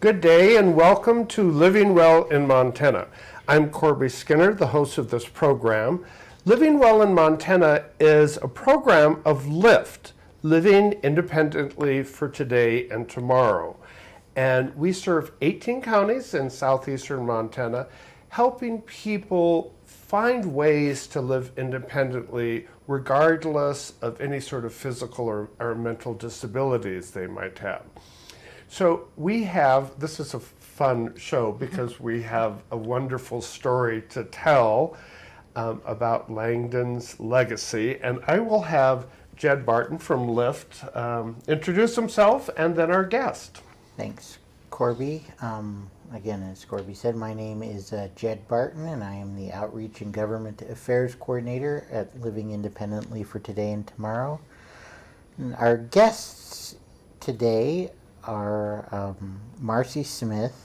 Good day and welcome to Living Well in Montana. I'm Corby Skinner, the host of this program. Living Well in Montana is a program of LIFT, Living Independently for Today and Tomorrow. And we serve 18 counties in southeastern Montana, helping people find ways to live independently regardless of any sort of physical or mental disabilities they might have. So this is a fun show because we have a wonderful story to tell about Landon's legacy. And I will have Jed Barton from LIFT introduce himself and then our guest. Thanks, Corby. Again, as Corby said, my name is Jed Barton, and I am the Outreach and Government Affairs Coordinator at Living Independently for Today and Tomorrow. And our guests today are Marcy Smith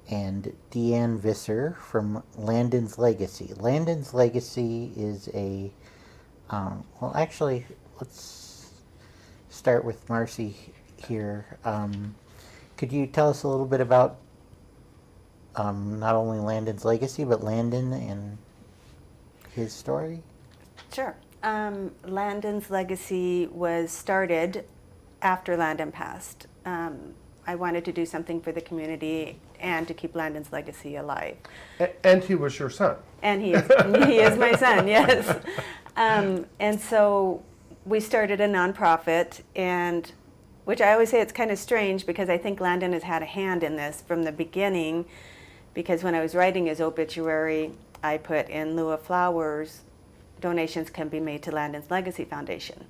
and Deanne Visser from Landon's Legacy. Landon's Legacy is let's start with Marcy here. Could you tell us a little bit about not only Landon's legacy, but Landon and his story? Sure. Landon's legacy was started after Landon passed. I wanted to do something for the community and to keep Landon's legacy alive. And he was your son. And he is my son, yes. And so we started a nonprofit, and which I always say it's kind of strange because I think Landon has had a hand in this from the beginning, because when I was writing his obituary, I put in lieu of flowers, donations can be made to Landon's Legacy Foundation.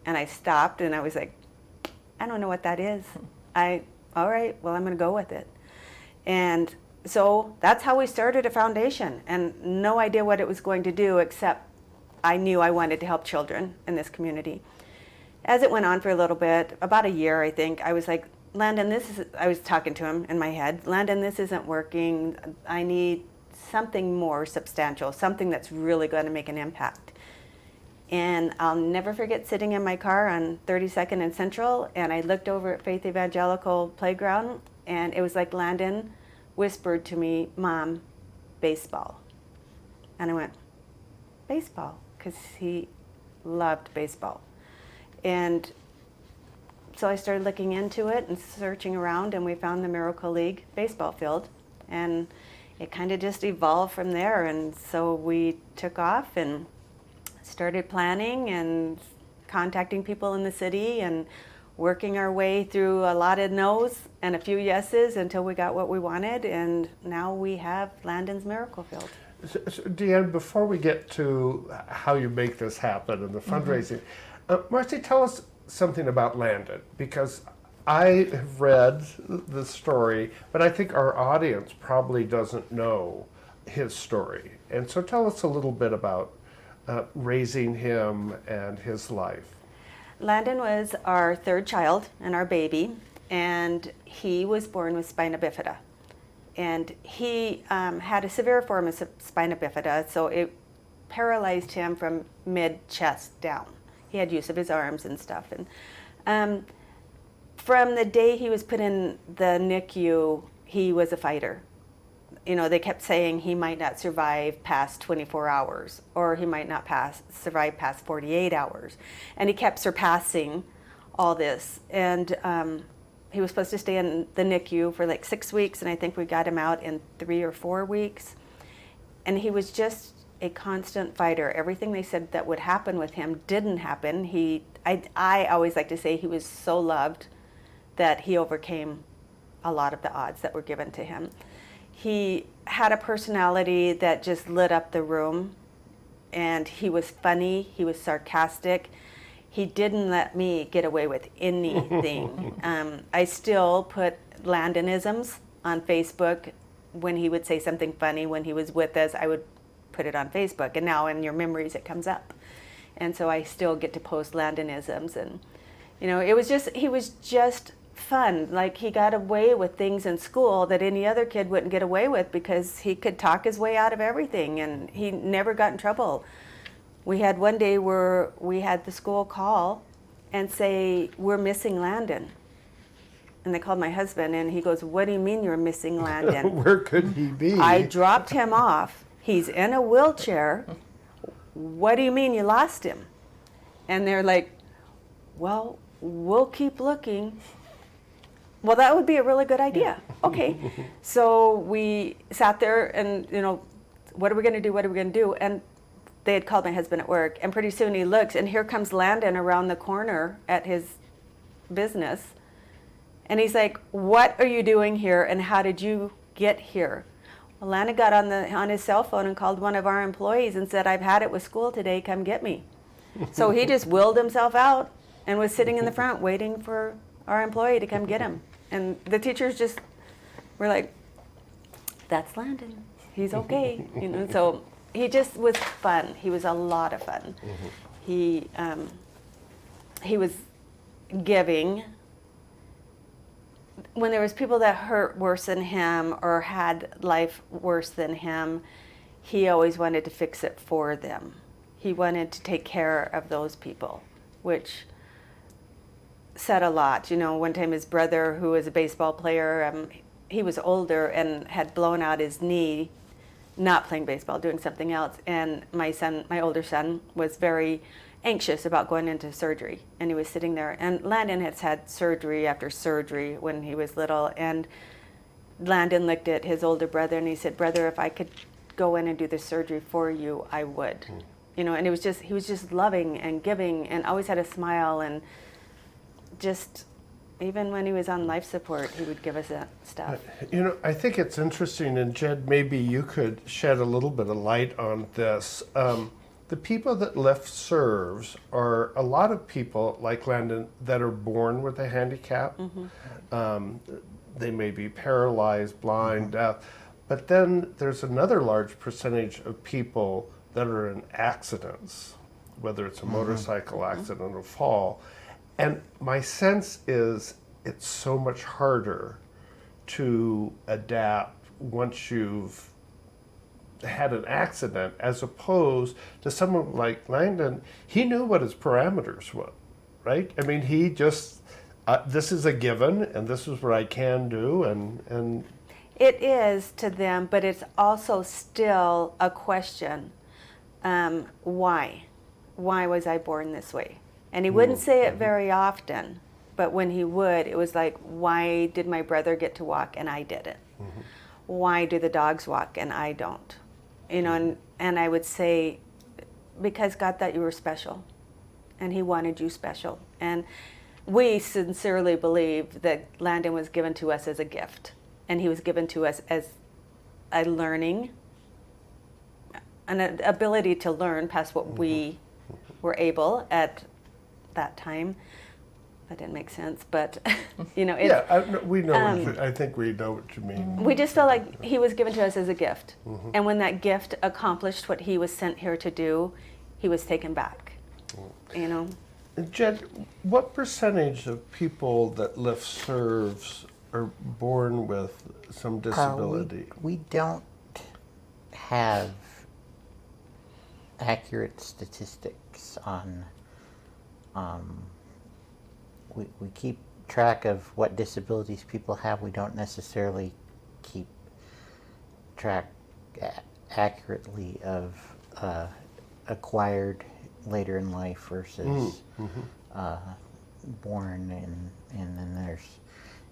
And I stopped and I was like, I don't know what that is. All right, well, I'm going to go with it. And so that's how we started a foundation, and no idea what it was going to do, except I knew I wanted to help children in this community. As it went on for a little bit, about a year, I think, I was like, Landon, I was talking to him in my head, Landon, this isn't working. I need something more substantial, something that's really going to make an impact. And I'll never forget sitting in my car on 32nd and Central, and I looked over at Faith Evangelical Playground, and it was like Landon whispered to me, Mom, baseball. And I went, baseball, because he loved baseball. And so I started looking into it and searching around, and we found the Miracle League baseball field, and it kind of just evolved from there. And so we took off and started planning and contacting people in the city and working our way through a lot of no's and a few yeses until we got what we wanted, and now we have Landon's Miracle Field. So, Deanne, before we get to how you make this happen and the fundraising, Marcy, tell us something about Landon, because I have read the story, but I think our audience probably doesn't know his story. And so tell us a little bit about raising him and his life. Landon was our third child and our baby, and he was born with spina bifida. And he had a severe form of spina bifida, so it paralyzed him from mid-chest down. He had use of his arms and stuff. And from the day he was put in the NICU, he was a fighter. You know, they kept saying he might not survive past 24 hours, or he might not survive past 48 hours. And he kept surpassing all this. And he was supposed to stay in the NICU for like 6 weeks, and I think we got him out in 3 or 4 weeks. And he was just a constant fighter. Everything they said that would happen with him didn't happen. I always like to say he was so loved that he overcame a lot of the odds that were given to him. He had a personality that just lit up the room, and he was funny, he was sarcastic. He didn't let me get away with anything. I still put Landonisms on Facebook. When he would say something funny when he was with us, I would put it on Facebook, and now in your memories it comes up. And so I still get to post Landonisms, and you know, he was just fun. Like, he got away with things in school that any other kid wouldn't get away with because he could talk his way out of everything, and he never got in trouble. We had one day where we had the school call and say, we're missing Landon. And they called my husband, and he goes, "What do you mean you're missing Landon?" Where could he be? I dropped him off. He's in a wheelchair. What do you mean you lost him? And they're like, "Well, we'll keep looking." Well, that would be a really good idea. Okay. So we sat there and, what are we going to do? What are we going to do? And they had called my husband at work. And pretty soon he looks, and here comes Landon around the corner at his business. And he's like, "What are you doing here, and how did you get here?" Well, Landon got on his cell phone and called one of our employees and said, "I've had it with school today, come get me." So he just willed himself out and was sitting in the front waiting for our employee to come get him. And the teachers just were like, "That's Landon. He's okay." So he just was fun. He was a lot of fun. He was giving. When there was people that hurt worse than him or had life worse than him, he always wanted to fix it for them. He wanted to take care of those people, which said a lot. One time his brother, who was a baseball player, he was older and had blown out his knee, not playing baseball, doing something else. And my older son, was very anxious about going into surgery. And he was sitting there. And Landon has had surgery after surgery when he was little. And Landon looked at his older brother and he said, "Brother, if I could go in and do the surgery for you, I would." And he was just loving and giving and always had a smile, and just even when he was on life support, he would give us that stuff. I think it's interesting, and Jed, maybe you could shed a little bit of light on this. The people that Lyft serves are a lot of people like Landon that are born with a handicap. They may be paralyzed, blind, deaf, but then there's another large percentage of people that are in accidents, whether it's a motorcycle accident or fall. And my sense is it's so much harder to adapt once you've had an accident, as opposed to someone like Landon. He knew what his parameters were, right? I mean, he just, this is a given, and this is what I can do, and It is to them, but it's also still a question. Why? Why was I born this way? And he wouldn't say it very often, but when he would, it was like, why did my brother get to walk and I didn't? Why do the dogs walk and I don't? And I would say, because God thought you were special, and he wanted you special. And we sincerely believe that Landon was given to us as a gift, and he was given to us as a learning, an ability to learn past what we were able at that time. That didn't make sense, but we know. I think we know what you mean. We just felt like he was given to us as a gift, and when that gift accomplished what he was sent here to do, he was taken back. And Jed, what percentage of people that Lyft serves are born with some disability? We don't have accurate statistics on. We keep track of what disabilities people have. We don't necessarily keep track accurately of acquired later in life versus born, and then there's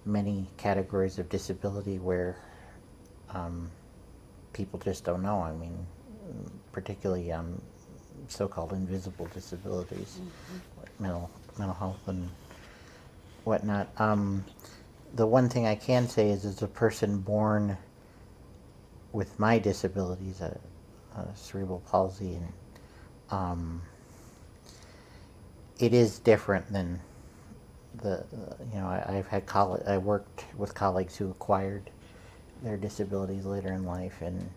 many categories of disability where people just don't know. I mean, particularly so-called invisible disabilities, like mental health and whatnot. The one thing I can say is, as a person born with my disabilities, a cerebral palsy, and it is different than I've had I worked with colleagues who acquired their disabilities later in life, and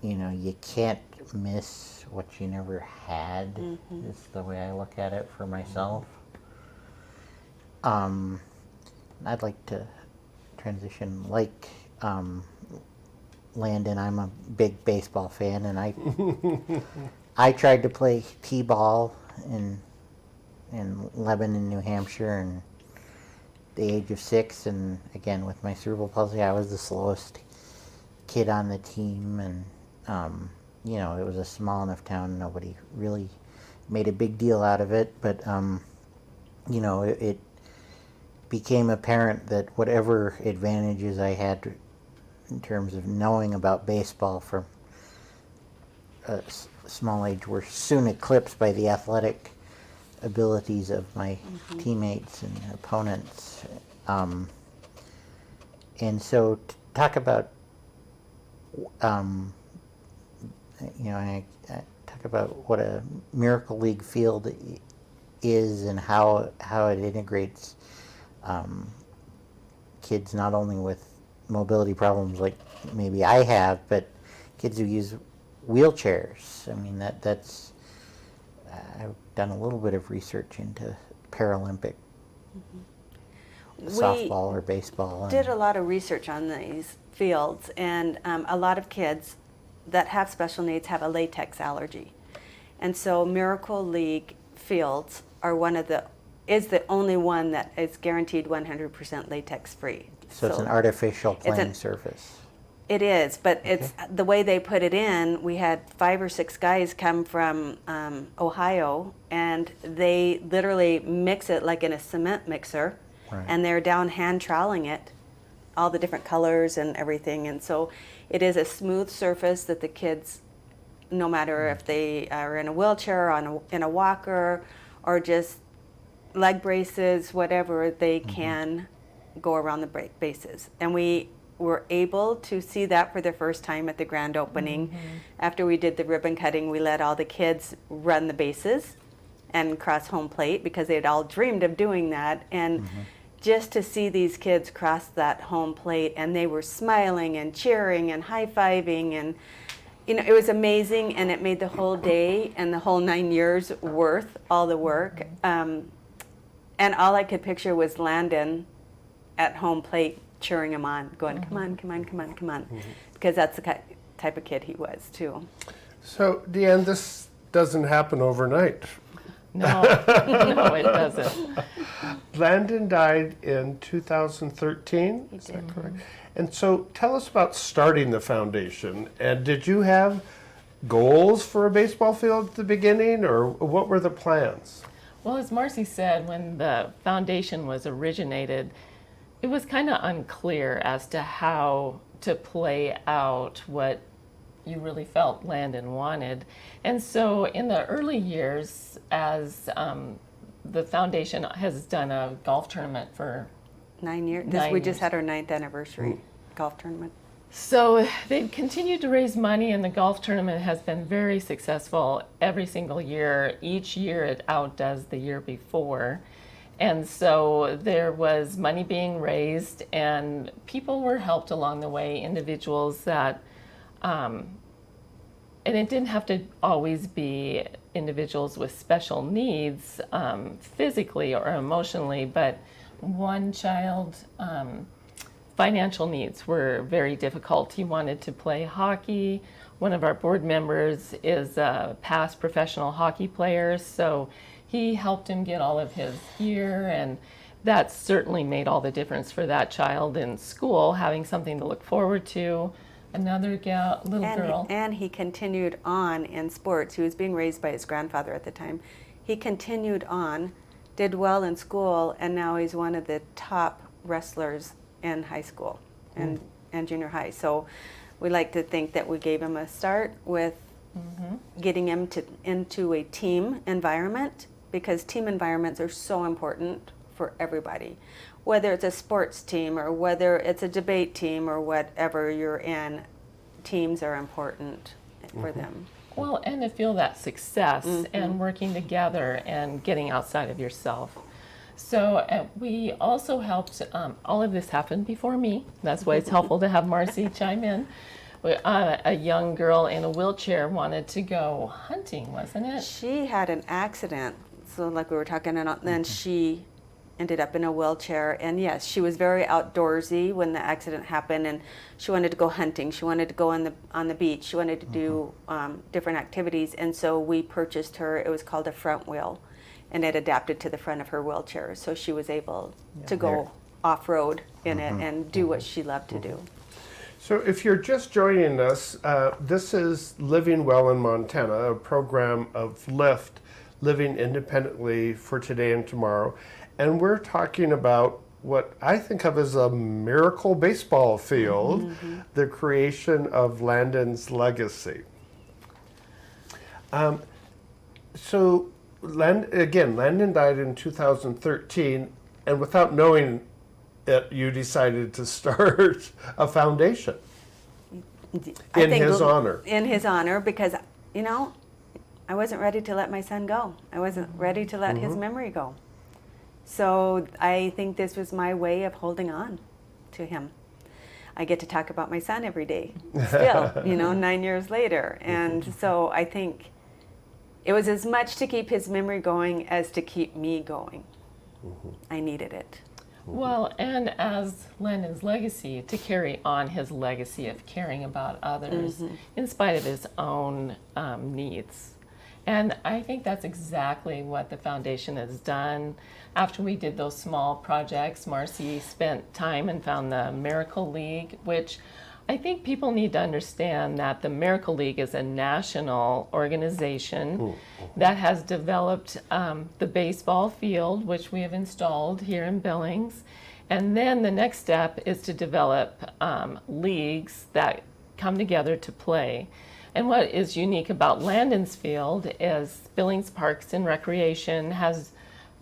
you can't miss what you never had. Is the way I look at it for myself. I'd like to transition, like Landon. I'm a big baseball fan, and I tried to play t-ball in Lebanon, New Hampshire, and the age of 6, and again with my cerebral palsy, I was the slowest kid on the team, and you know, it was a small enough town, nobody really made a big deal out of it, but you know, it became apparent that whatever advantages I had in terms of knowing about baseball from a small age were soon eclipsed by the athletic abilities of my teammates and opponents. And so to talk about, you know, I talk about what a Miracle League field is and how it integrates kids not only with mobility problems like maybe I have, but kids who use wheelchairs. I mean, that's I've done a little bit of research into Paralympic softball or baseball. Did a lot of research on these fields, and a lot of kids that have special needs have a latex allergy. And so Miracle League fields are is the only one that is guaranteed 100% latex free. So it's an artificial playing surface. It is, but it's the way they put it in. We had 5 or 6 guys come from Ohio, and they literally mix it like in a cement mixer, and they're down hand troweling it, all the different colors and everything. And so it is a smooth surface that the kids, no matter if they are in a wheelchair, in a walker, or just leg braces, whatever, they can go around the bases. And we were able to see that for the first time at the grand opening. After we did the ribbon cutting, we let all the kids run the bases and cross home plate because they had all dreamed of doing that. And just to see these kids cross that home plate, and they were smiling and cheering and high-fiving, and you know, it was amazing, and it made the whole day and the whole 9 years worth all the work. And all I could picture was Landon at home plate cheering him on, going, come on, come on, come on, come on, because that's the type of kid he was too. So, Deanne, this doesn't happen overnight. No, no, it doesn't. Landon died in 2013, is that correct? And so tell us about starting the foundation. And did you have goals for a baseball field at the beginning, or what were the plans? Well, as Marcy said, when the foundation was originated, it was kind of unclear as to how to play out what you really felt Landon wanted. And so in the early years, as the foundation has done a golf tournament for 9 years. We just had our 9th anniversary golf tournament. So they've continued to raise money, and the golf tournament has been very successful every single year. Each year it outdoes the year before. And so there was money being raised, and people were helped along the way, individuals that, and it didn't have to always be individuals with special needs physically or emotionally, but one child, financial needs were very difficult. He wanted to play hockey. One of our board members is a past professional hockey player, so he helped him get all of his gear, and that certainly made all the difference for that child in school, having something to look forward to. Another little girl. And he continued on in sports. He was being raised by his grandfather at the time. He continued on, did well in school, and now he's one of the top wrestlers in high school and junior high. So we like to think that we gave him a start with getting him into a team environment, because team environments are so important for everybody. Whether it's a sports team or whether it's a debate team or whatever you're in, teams are important for them. Well, and to feel that success and working together and getting outside of yourself. So we also helped, all of this happened before me. That's why it's helpful to have Marcy chime in. A young girl in a wheelchair wanted to go hunting, wasn't it? She had an accident, so like we were talking, and then she ended up in a wheelchair. And yes, she was very outdoorsy when the accident happened, and she wanted to go hunting. She wanted to go on the beach. She wanted to do different activities, and so we purchased her. It was called a front wheel, and it adapted to the front of her wheelchair, so she was able to go off-road in it and do what she loved to do. So if you're just joining us, this is Living Well in Montana, a program of LIFT, Living Independently for Today and Tomorrow. And we're talking about what I think of as a miracle baseball field, the creation of Landon's legacy. So Landon died in 2013, and without knowing it, you decided to start a foundation in his honor. In his honor, because, you know, I wasn't ready to let my son go. I wasn't ready to let his memory go. So I think this was my way of holding on to him. I get to talk about my son every day, still, 9 years later. And so I think it was as much to keep his memory going as to keep me going. I needed it. Well, and as Landon's legacy, to carry on his legacy of caring about others in spite of his own needs. And I think that's exactly what the foundation has done. After we did those small projects, Marcy spent time and found the Miracle League, which I think people need to understand that the Miracle League is a national organization that has developed the baseball field, which we have installed here in Billings. And then the next step is to develop leagues that come together to play. And what is unique about Landon's field is Billings Parks and Recreation has,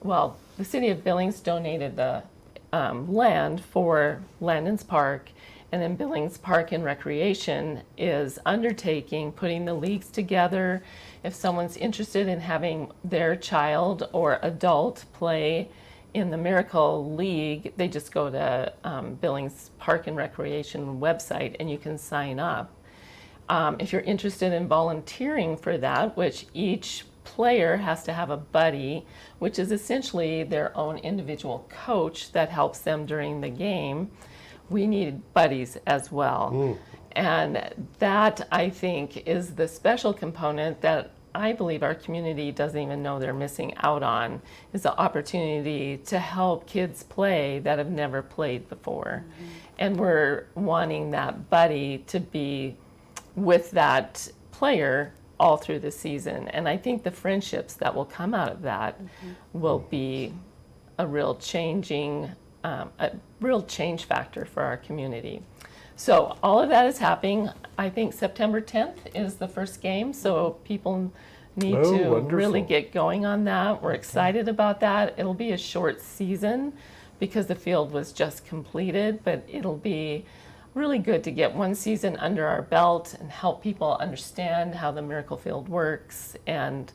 well, the city of Billings donated the land for Landon's Park, and then Billings Park and Recreation is undertaking putting the leagues together. If someone's interested in having their child or adult play in the Miracle League, they just go to Billings Park and Recreation website and you can sign up. If you're interested in volunteering for that, which each player has to have a buddy, which is essentially their own individual coach that helps them during the game, we need buddies as well. And that, I think, is the special component that I believe our community doesn't even know they're missing out on, is the opportunity to help kids play that have never played before. And we're wanting that buddy to be with that player all through the season. And I think the friendships that will come out of that will be a real change factor for our community. So all of that is happening. I think September 10th is the first game, so people need to really get going on that. We're excited about that. It'll be a short season because the field was just completed, but it'll be really good to get one season under our belt and help people understand how the Miracle Field works, and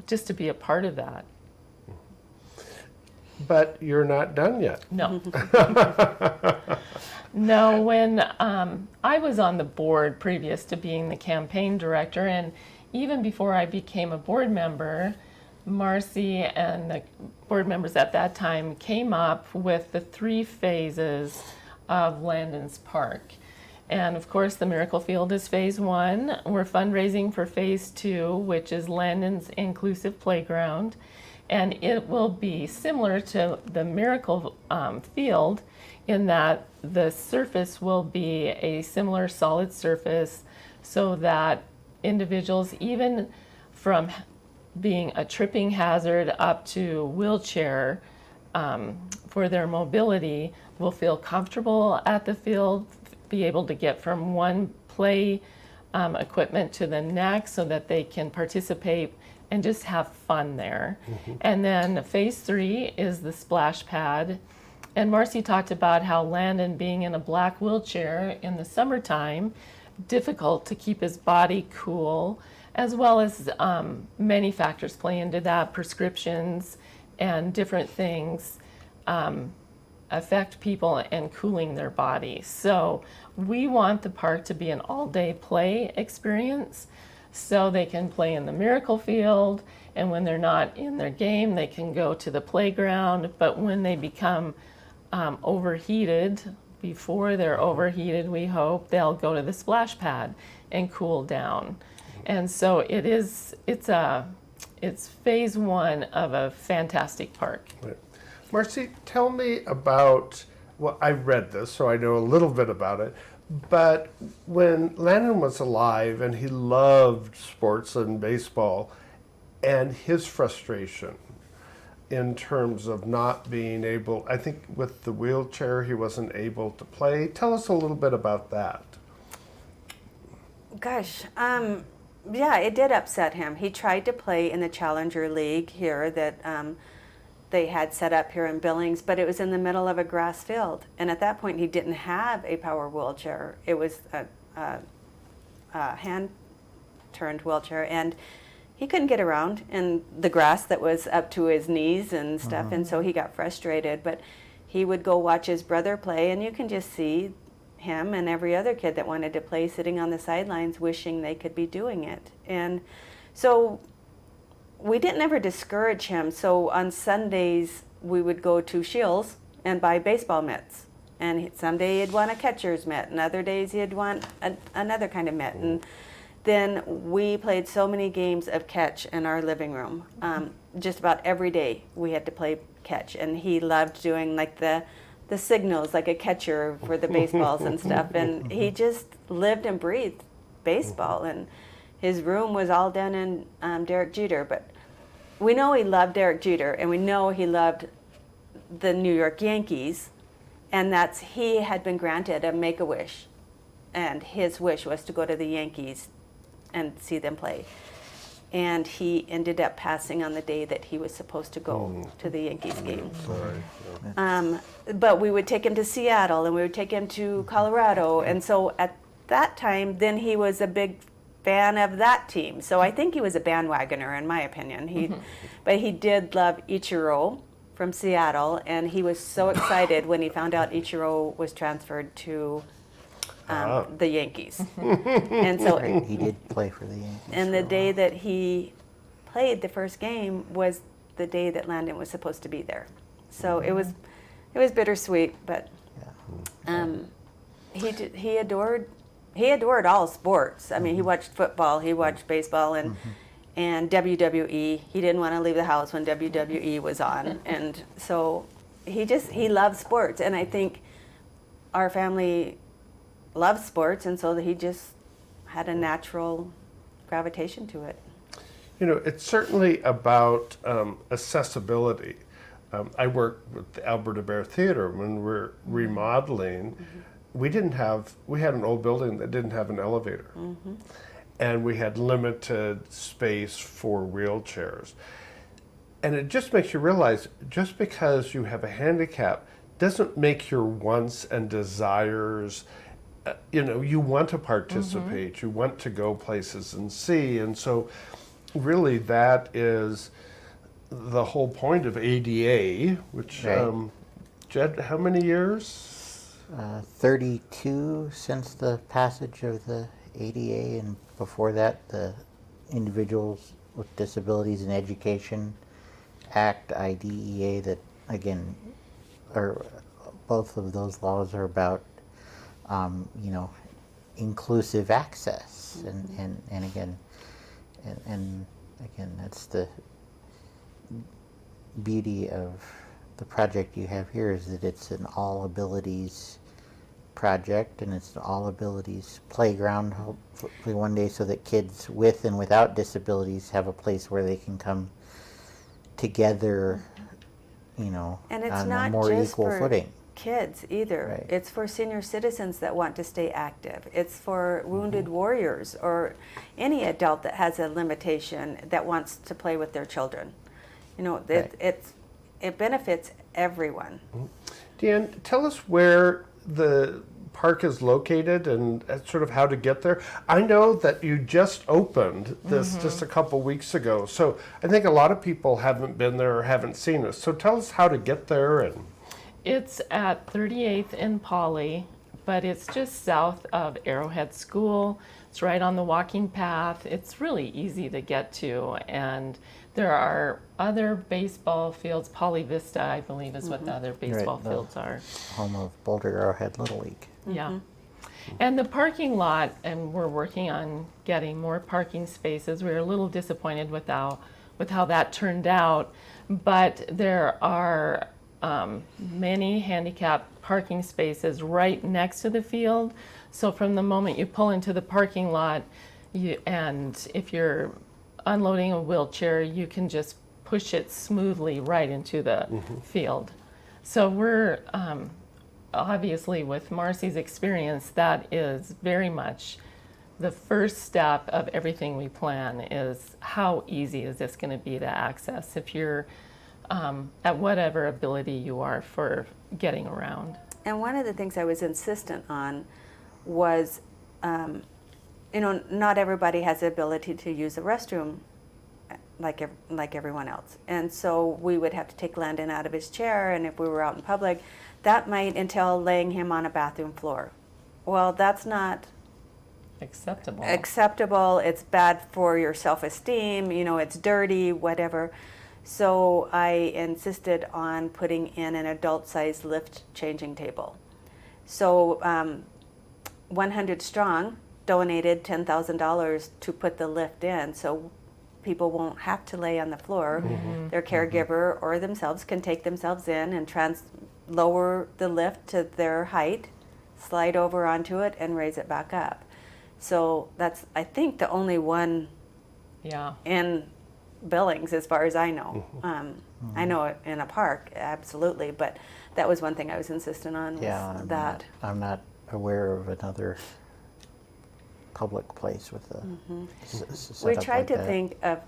just to be a part of that. But you're not done yet. No. No, when I was on the board previous to being the campaign director, and even before I became a board member, Marcy and the board members at that time came up with the 3 phases of Landon's Park. And of course, the Miracle Field is phase 1. We're fundraising for phase 2, which is Landon's inclusive playground. And it will be similar to the Miracle Field in that the surface will be a similar solid surface so that individuals, even from being a tripping hazard up to wheelchair for their mobility, will feel comfortable at the field, be able to get from one play equipment to the next so that they can participate and just have fun there. And then phase 3 is the splash pad. And Marcy talked about how Landon, being in a black wheelchair in the summertime, difficult to keep his body cool, as well as many factors play into that, prescriptions and different things affect people and cooling their body. So we want the park to be an all-day play experience, so they can play in the Miracle Field, and when they're not in their game, they can go to the playground. But when they become overheated, before they're overheated, we hope, they'll go to the splash pad and cool down. And so it's phase 1 of a fantastic park. Right. Marcy, tell me about, well, I read this, so I know a little bit about it, but when Landon was alive and he loved sports and baseball, and his frustration in terms of not being able, I think with the wheelchair, he wasn't able to play. Tell us a little bit about that. Gosh, yeah, it did upset him. He tried to play in the Challenger League here that they had set up here in Billings, but it was in the middle of a grass field. And at that point, he didn't have a power wheelchair. It was a hand-turned wheelchair, and he couldn't get around in the grass that was up to his knees and stuff, and so he got frustrated. But he would go watch his brother play, and you can just see him and every other kid that wanted to play sitting on the sidelines wishing they could be doing it. And so we didn't ever discourage him. So on Sundays we would go to Shields and buy baseball mitts, and someday he'd want a catcher's mitt, and other days he'd want another kind of mitt. And then we played so many games of catch in our living room. Just about every day we had to play catch, and he loved doing like the signals, like a catcher for the baseballs and stuff. And he just lived and breathed baseball, and his room was all done in Derek Jeter. But we know he loved Derek Jeter, and we know he loved the New York Yankees, and he had been granted a Make-A-Wish, and his wish was to go to the Yankees and see them play. And he ended up passing on the day that he was supposed to go to the Yankees game. Sorry. But we would take him to Seattle, and we would take him to Colorado. And so at that time, then he was a big fan of that team. So I think he was a bandwagoner, in my opinion. But he did love Ichiro from Seattle, and he was so excited when he found out Ichiro was transferred to the Yankees. And so He did play for the Yankees. and the day that he played the first game was the day that Landon was supposed to be there. So it was bittersweet, but he adored all sports. I mean, he watched football, he watched baseball, and WWE. He didn't want to leave the house when WWE was on, and so he loved sports. And I think our family loves sports, and so he just had a natural gravitation to it. You know, it's certainly about accessibility. I worked with the Alberta Bear Theatre when we're remodeling. We had an old building that didn't have an elevator. And we had limited space for wheelchairs. And it just makes you realize, just because you have a handicap doesn't make your wants and desires, you want to participate, you want to go places and see. And so really that is the whole point of ADA, which, Right. Jed, how many years? 32 since the passage of the ADA, and before that, the Individuals with Disabilities in Education Act, IDEA, that again, both of those laws are about, inclusive access, and again, that's the beauty of the project you have here, is that it's an all abilities project, and it's an all abilities playground, hopefully one day, so that kids with and without disabilities have a place where they can come together, And it's on a not more just equal for footing. kids either. Right. It's for senior citizens that want to stay active. It's for wounded warriors or any adult that has a limitation that wants to play with their children. Right. It benefits everyone. Dan, tell us where the park is located and sort of how to get there. I know that you just opened this just a couple weeks ago, so I think a lot of people haven't been there or haven't seen us. So tell us how to get there. And It's at 38th and Pauley, but it's just south of Arrowhead School. It's right on the walking path. It's really easy to get to, and there are other baseball fields. Pauley Vista, I believe, is what the other baseball Right, the fields are. Home of Boulder Arrowhead Little League. Yeah. And the parking lot, and we're working on getting more parking spaces. We were a little disappointed with how that turned out, but there are many handicap parking spaces right next to the field. So from the moment you pull into the parking lot, and if you're unloading a wheelchair, you can just push it smoothly right into the field. So we're obviously, with Marcy's experience, that is very much the first step of everything we plan, is how easy is this going to be to access if you're at whatever ability you are for getting around. And one of the things I was insistent on was, not everybody has the ability to use a restroom like everyone else. And so we would have to take Landon out of his chair, and if we were out in public, that might entail laying him on a bathroom floor. Well, that's not acceptable. It's bad for your self-esteem, it's dirty, whatever. So I insisted on putting in an adult-sized lift changing table. So 100 Strong donated $10,000 to put the lift in, so people won't have to lay on the floor. Their caregiver or themselves can take themselves in and lower the lift to their height, slide over onto it, and raise it back up. So that's, I think, the only one in Billings, as far as I know. I know it in a park, absolutely, but that was one thing I was insistent on. I'm not aware of another public place with a We tried to think of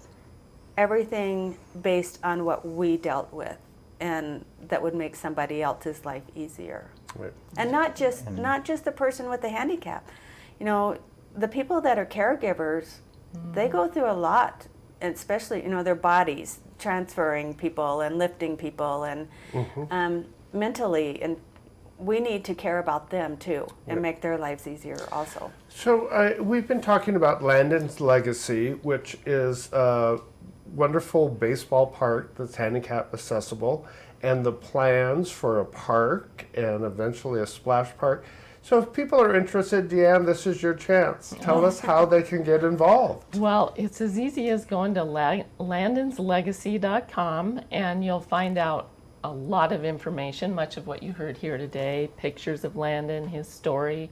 everything based on what we dealt with, and that would make somebody else's life easier. Right. And not just the person with the handicap. The people that are caregivers, they go through a lot, especially their bodies, transferring people and lifting people, and mentally, and we need to care about them too and make their lives easier also. So we've been talking about Landon's Legacy, which is a wonderful baseball park that's handicap accessible, and the plans for a park and eventually a splash park. So if people are interested, Deanne, this is your chance. Tell us how they can get involved. Well, it's as easy as going to landonslegacy.com, and you'll find out a lot of information, much of what you heard here today, pictures of Landon, his story,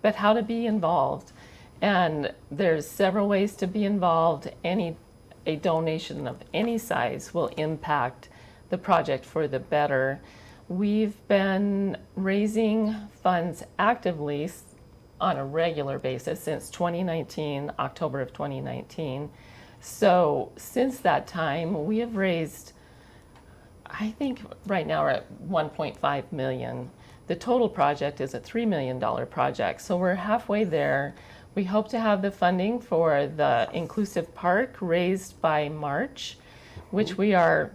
but how to be involved. And there's several ways to be involved. A donation of any size will impact the project for the better. We've been raising funds actively on a regular basis since 2019, October of 2019. So since that time, we have raised, I think right now we're at 1.5 million. The total project is a $3 million project, so we're halfway there. We hope to have the funding for the inclusive park raised by March, which we are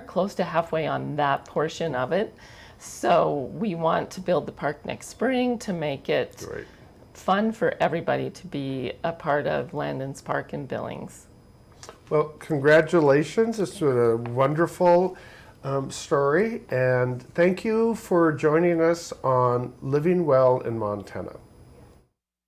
close to halfway on that portion of it. So we want to build the park next spring to make it fun for everybody to be a part of Landon's Park in Billings. Well, congratulations. It's a wonderful story, and thank you for joining us on Living Well in Montana.